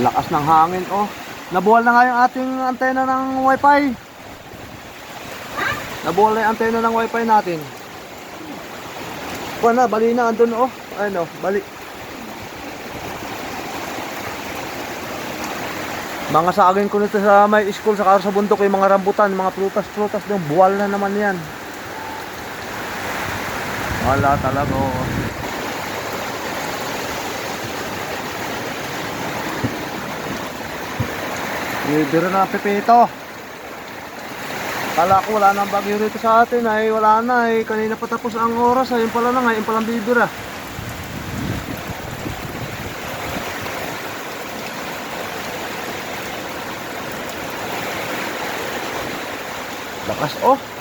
Lakas ng hangin oh. Nabuwal na nga yung ating antena ng wifi. Nabuwal na yung antena ng wifi natin. Kuha na, bali na andun oh. Ayun oh, bali. Mga saging ko nito sa may school sa bundok, yung mga rambutan, mga prutas yung buwal na naman yan. Wala talaga oh. Bibiro na pipito. Kala ko wala nang bagyo rito sa atin ay wala na ay kanina pa tapos ang oras ay yung pala na nga yung palang bibira. Lakas oh.